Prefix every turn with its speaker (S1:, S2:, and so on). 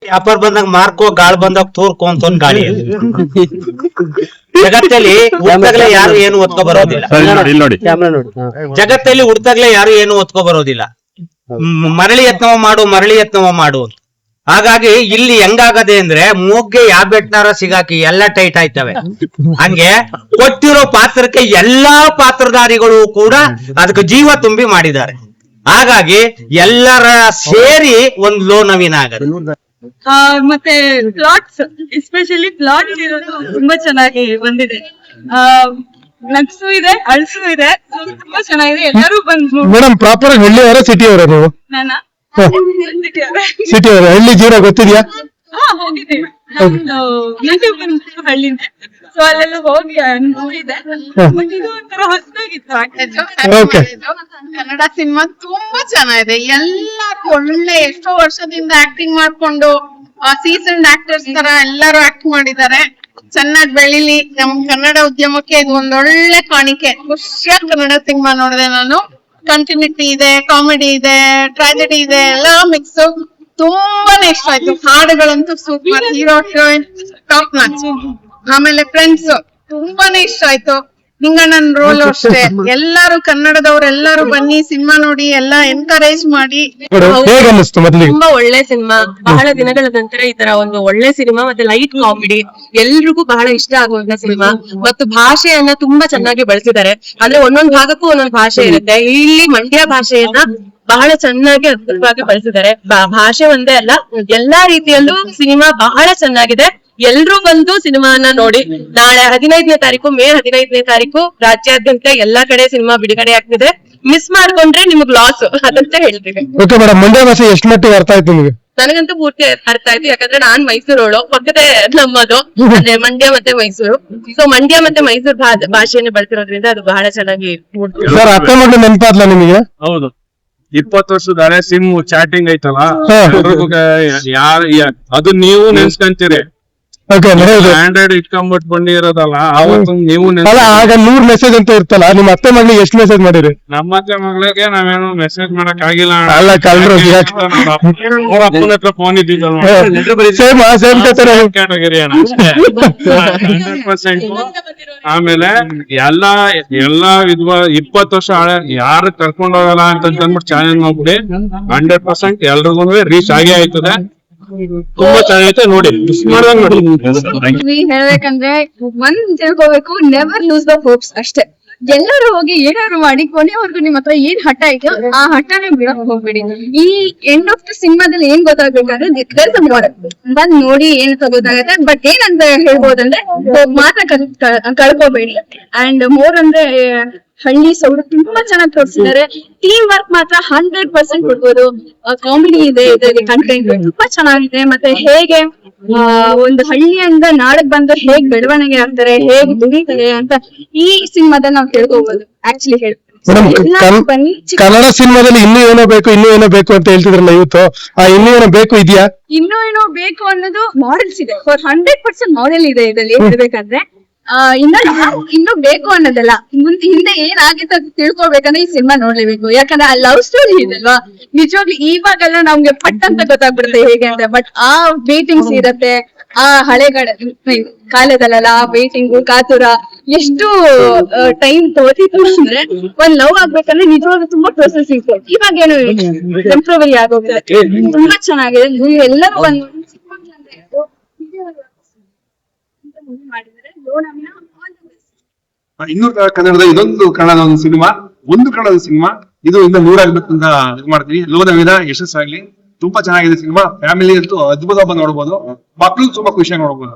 S1: ವ್ಯಾಪಾರ ಬಂದಾಗ ಮಾರ್ಕೋ ಗಾಳಿ ಬಂದಾಗ ತೋರ್ಕೋ ಅಂತ ಒಂದ್ ಗಾಳಿ ಜಗತ್ತಲ್ಲಿ ಹುಡ್ತಾಗ್ಲೇ ಯಾರು ಏನು ಒತ್ಕೊ ಬರೋದಿಲ್ಲ. ಜಗತ್ತಲ್ಲಿ ಹುಡ್ತಾಗ್ಲೇ ಯಾರು ಏನು ಒತ್ಕೊ ಬರೋದಿಲ್ಲ. ಮರಳಿ ಯತ್ನವ ಮಾಡು. ಹಾಗಾಗಿ ಇಲ್ಲಿ ಹೆಂಗಾಗದೆ ಅಂದ್ರೆ ಮೂಗ್ಗೆ ಯಾವ ಬೆಟ್ನಾರ ಸಿಗಾಕಿ ಎಲ್ಲ ಟೈಟ್ ಆಯ್ತವೆ. ಹಂಗೆ ಕೊಟ್ಟಿರೋ ಪಾತ್ರಕ್ಕೆ ಎಲ್ಲಾ ಪಾತ್ರಧಾರಿಗಳು ಕೂಡ ಅದಕ್ಕೆ ಜೀವ ತುಂಬಿ ಮಾಡಿದ್ದಾರೆ. ಹಾಗಾಗಿ ಎಲ್ಲರ ಸೇರಿ ಒಂದ್ ಲೋ ನವೀನ ಆಗದೆ.
S2: ಮತ್ತೆ ಪ್ಲಾಟ್ಸ್, ಎಸ್ಪೆಷಲಿ ಪ್ಲಾಟ್ಸ್ ಇರೋದು ತುಂಬಾ ಚೆನ್ನಾಗಿ ಬಂದಿದೆ. ನಗ್ಸು ಇದೆ, ಅಳ್ಸು ಇದೆ, ತುಂಬಾ ಚೆನ್ನಾಗಿದೆ. ಎಲ್ಲರೂ ಬಂದು
S3: ಮೇಡಮ್ ಪ್ರಾಪರ್ ಹಳ್ಳಿ ಅವರ ಸಿಟಿ ಅವರ ನೀವು?
S2: ನಾನ
S3: ಸಿಟಿ ಅವರ. ಹಳ್ಳಿ ಜೀವನ ಗೊತ್ತಿದ್ಯಾ?
S2: ಹೋಗಿದ್ದೀವಿ. ಹಳ್ಳಿಂದ, ಸೊ ಅಲ್ಲೆಲ್ಲ ಹೋಗಿ ನೋಡಿದೆ. ಇದು ಒಂಥರ ಹೊಸದಾಗಿತ್ತು.
S4: ಕನ್ನಡ ಸಿನಿಮಾ ತುಂಬಾ ಚೆನ್ನಾಗಿದೆ. ಎಲ್ಲರೂ ಒಳ್ಳೆ ಎಷ್ಟೋ ವರ್ಷದಿಂದ ಆಕ್ಟಿಂಗ್ ಮಾಡ್ಕೊಂಡು ಸೀಸನ್ಡ್ ಆಕ್ಟರ್ಸ್ ತರ ಎಲ್ಲರೂ ಆಕ್ಟ್ ಮಾಡಿದ್ದಾರೆ. ಚೆನ್ನಾಗಿ ಬೆಳಿಲಿ. ನಮ್ ಕನ್ನಡ ಉದ್ಯಮಕ್ಕೆ ಇದು ಒಂದೊಳ್ಳೆ ಕಾಣಿಕೆ. ಖುಷಿಯಾಗಿ ಕನ್ನಡ ಸಿನಿಮಾ ನೋಡಿದೆ ನಾನು. ಕಂಟಿನ್ಯೂಟಿ ಇದೆ, ಕಾಮಿಡಿ ಇದೆ, ಟ್ರಾಜಿಡಿ ಇದೆ, ಎಲ್ಲ ಮಿಕ್ಸ್. ತುಂಬಾನೇ ಇಷ್ಟ ಆಯ್ತು. ಹಾಡುಗಳಂತೂ super, hero heroine top match. ಆಮೇಲೆ ಫ್ರೆಂಡ್ಸ್ ತುಂಬಾನೇ ಇಷ್ಟ ಆಯ್ತು. ನಿಂಗಣ್ಣನ್ ರೋಲ್ ಅಷ್ಟೇ. ಎಲ್ಲಾರು ಕನ್ನಡದವ್ರು ಎಲ್ಲಾರು ಬನ್ನಿ ಸಿನಿಮಾ ನೋಡಿ, ಎಲ್ಲಾ ಎನ್ಕರೇಜ್ ಮಾಡಿ.
S5: ತುಂಬಾ ಒಳ್ಳೆ ಸಿನಿಮಾ. ಬಹಳ ದಿನಗಳ ನಂತರ ಈ ತರ ಒಂದು ಒಳ್ಳೆ ಸಿನಿಮಾ, ಮತ್ತೆ ಲೈಟ್ ಕಾಮಿಡಿ, ಎಲ್ರಿಗೂ ಬಹಳ ಇಷ್ಟ ಆಗುವಂತ ಸಿನಿಮಾ. ಮತ್ತು ಭಾಷೆಯನ್ನ ತುಂಬಾ ಚೆನ್ನಾಗಿ ಬಳಸಿದ್ದಾರೆ. ಅಂದ್ರೆ ಒಂದೊಂದ್ ಭಾಗಕ್ಕೂ ಒಂದೊಂದ್ ಭಾಷೆ ಇರುತ್ತೆ. ಇಲ್ಲಿ ಮಂಡ್ಯ ಭಾಷೆಯನ್ನ ಬಹಳ ಚೆನ್ನಾಗಿ ಅದ್ಭುತವಾಗಿ ಬಳಸಿದ್ದಾರೆ. ಭಾಷೆ ಒಂದೇ ಅಲ್ಲ, ಎಲ್ಲಾ ರೀತಿಯಲ್ಲೂ ಸಿನಿಮಾ ಬಹಳ ಚೆನ್ನಾಗಿದೆ. ಎಲ್ರೂ ಬಂದು ಸಿನಿಮಾನ ನೋಡಿ. ನಾಳೆ 15ನೇ ತಾರೀಕು, ಮೇ 15ನೇ ತಾರೀಕು ರಾಜ್ಯಾದ್ಯಂತ ಎಲ್ಲಾ ಕಡೆ ಸಿನಿಮಾ ಬಿಡುಗಡೆ ಆಗ್ತಿದೆ. ಮಿಸ್ ಮಾಡ್ಕೊಂಡ್ರೆ ನಿಮಗ್ ಲಾಸ್ ಅದಂತ ಹೇಳ್ತೀವಿ.
S3: ಮಂಡ್ಯ ಭಾಷೆ ಎಷ್ಟು ಮಟ್ಟಿಗೆ ಅರ್ಥ ಆಯ್ತು ನಿಮಗೆ?
S5: ನನಗಂತೂ ಪೂರ್ತಿ ಅರ್ಥ ಆಯ್ತು. ಯಾಕಂದ್ರೆ ನಾನ್ ಮೈಸೂರೋಳು, ಪಕ್ಕದೇ ನಮ್ಮದು ಅಂದ್ರೆ ಮಂಡ್ಯ ಮತ್ತೆ ಮೈಸೂರು. ಸೊ ಮಂಡ್ಯ ಮತ್ತೆ ಮೈಸೂರು ಭಾಷೆಯನ್ನು ಬಳಸಿರೋದ್ರಿಂದ ಅದು ಬಹಳ ಚೆನ್ನಾಗಿ
S3: ಅರ್ಥ ಮಾಡಿ ನೆನಪಾದ್ಲ ನಿಮಗೆ?
S6: ಹೌದು. 20 ವರ್ಷದ ಹಳೆ ಸಿಮ್ ಚಾಟಿಂಗ್ ಐತಲ್ಲ, ಅದು ನೀವು ನೆನ್ಸ್ಕೊಂತೀರಿ. ಆಂಡ್ರಾಯ್ಡ್ ಇಟ್ಕೊಂಡ್ಬಿಟ್ಟು ಬಂದಿರೋದಲ್ಲ, ಅವತ್ತು ನೀವು
S3: ಆಗ 100 ಮೆಸೇಜ್ ಅಂತ ಇರ್ತಲ್ಲ. ನಿಮ್ ಅತ್ತೆ ಮಗಳಿಗೆ ಎಷ್ಟು ಮೆಸೇಜ್ ಮಾಡಿರಿ?
S6: ನಮ್ಮ ಅತ್ತೆ ಮಗಳಿಗೆ ನಾವೇನು ಮೆಸೇಜ್ ಮಾಡಕ್ ಆಗಿಲ್ಲ. ಅಪ್ಪನ ಹತ್ರ ಫೋನ್ ಇದ್ದಿದ್ದಲ್ವಾ, ಕ್ಯಾಟಗರಿ 100%. ಆಮೇಲೆ ಎಲ್ಲಾ 20 ವರ್ಷ ಹಳೆ ಯಾರು ಕರ್ಕೊಂಡ್ ಹೋಗಲ್ಲ ಅಂತ ಅಂದ್ಬಿಟ್ಟು ಚಾಲೆಂಜ್ ಮಾಡ್ಬಿಡಿ. 100% ಎಲ್ರಿಗೂ ರೀಚ್ ಆಗೇ ಆಯ್ತದೆ. ತುಂಬಾ ಚೆನ್ನಾಗೈತೆ, ನೋಡಿ.
S2: ಹೇಳ್ಬೇಕಂದ್ರೆ ಒಂದ್ ತಿಳ್ಕೋಬೇಕು, ನೆವರ್ ಲೂಸ್ ದ ಹೋಪ್ಸ್ ಅಷ್ಟೇ. ಎಲ್ಲರೂ ಹೋಗಿ ಏನಾದ್ರು ಮಾಡಿ ಕೊನೆವರೆಗೂ ನಿಮ್ ಹತ್ರ ಏನ್ ಹಠ ಐತೆ ಆ ಹಠನೇ ಬಿಡಕ್ ಹೋಗ್ಬೇಡಿ. ಈ ಎಂಡ್ ಆಫ್ ದ ಸಿನಿಮಾದಲ್ಲಿ ಏನ್ ಗೊತ್ತಾಗ್ಬೇಕಂದ್ರೆ ಬಂದ್ ನೋಡಿ ಏನ್ ಗೊತ್ತಾಗತ್ತೆ. ಬಟ್ ಏನಂತ ಹೇಳ್ಬೋದಂದ್ರೆ ಮಾತ್ರ ಕಳ್ಕೋಬೇಡಿ. ಅಂಡ್ ಮೋರ್ ಅಂದ್ರೆ ಹಳ್ಳಿ ಸೌಡು ತುಂಬಾ ಚೆನ್ನಾಗಿ ತೋರಿಸಿದ್ದಾರೆ. ಟೀಮ್ ವರ್ಕ್ ಮಾತ್ರ 100% ಕೊಡ್ಬೋದು. ಕಾಮಿಡಿ ಇದೆ ಇದರಲ್ಲಿ, ಕಂಟೆಂಟ್ ತುಂಬಾ ಚೆನ್ನಾಗಿದೆ. ಮತ್ತೆ ಹೇಗೆ ಒಂದು ಹಳ್ಳಿಯಿಂದ ನಾಡಕ್ ಬಂದು ಹೇಗ್ ಬೆಳವಣಿಗೆ ಆಗ್ತಾರೆ, ಹೇಗ್ ದುಡಿತಾರೆ ಅಂತ ಈ ಸಿನಿಮಾದಲ್ಲಿ ನಾವು ತಿಳ್ಕೋಬಹುದು. ಆಕ್ಚುಲಿ ಹೇಳಿ
S3: ಕನ್ನಡ ಸಿನಿಮಾದಲ್ಲಿ ಇನ್ನೂ ಏನೋ ಬೇಕು ಅಂತ ಹೇಳ್ತಿದ್ರಲ್ಲ ಇವತ್ತು, ಇನ್ನೂ ಏನೋ ಬೇಕು ಇದೆಯಾ?
S2: ಇನ್ನೂ ಏನೋ ಬೇಕು ಅನ್ನೋದು ಮಾಡೆಲ್ಸ್ ಇದೆ. 100% ಮಾಡೆಲ್ ಇದೆ ಇದರಲ್ಲಿ ಹೇಳ್ಬೇಕಂದ್ರೆ. ಇನ್ನು ಬೇಕು ಅನ್ನೋದಲ್ಲ, ಹಿಂದೆ ಏನಾಗಿತ್ತು ಅಂತ ತಿಳ್ಕೊಬೇಕಂದ್ರೆ ಈ ಸಿನಿಮಾ ನೋಡ್ಲೇಬೇಕು. ಯಾಕಂದ್ರೆ ಆ ಲವ್ ಸ್ಟೋರಿ ಇದಲ್ವಾ, ನಿಜವಾಗ್ಲೂ ಇವಾಗೆಲ್ಲ ನಮ್ಗೆ ಪಟ್ ಅಂತ ಗೊತ್ತಾಗ್ಬಿಡುತ್ತೆ ಹೇಗೆ ಅಂತ. ಬಟ್ ಆ ವೇಟಿಂಗ್ಸ್ ಇರತ್ತೆ, ಆ ಕಾಲದಲ್ಲ ಆ ವೇಟಿಂಗು, ಕಾತುರ ಎಷ್ಟು ಟೈಮ್ ತಗೋತಿತ್ತು ಅಂದ್ರೆ ಒಂದ್ ಲವ್ ಆಗ್ಬೇಕಂದ್ರೆ ನಿಜವಾಗ್ಲೂ ತುಂಬಾ ಪ್ರೊಸೆಸ್ ಇತ್ತು. ಇವಾಗ ಏನು ಟೆಂಪ್ರವರಿ ಆಗೋಗಿದೆ. ತುಂಬಾ ಚೆನ್ನಾಗಿದೆ. ಎಲ್ಲರೂ ಬಂದು
S7: ಇನ್ನೂರು ಕನ್ನಡದ ಇದೊಂದು ಕನ್ನಡದ ಒಂದು ಸಿನಿಮಾ, ಇದು ಇಂದ 100 ಆಗ್ಬೇಕು ಅಂತ ಇದು ಮಾಡ್ತೀನಿ. ಲೋನವಿನ ಯಶಸ್ಸಾಗ್ಲಿ. ತುಂಬಾ ಚೆನ್ನಾಗಿದೆ ಸಿನಿಮಾ. ಫ್ಯಾಮಿಲಿ ಅಂತೂ ಅದ್ಭುತ ಬಂದು ನೋಡ್ಬೋದು. ಮಕ್ಳು ತುಂಬಾ ಖುಷಿಯಾಗಿ ನೋಡ್ಬೋದು.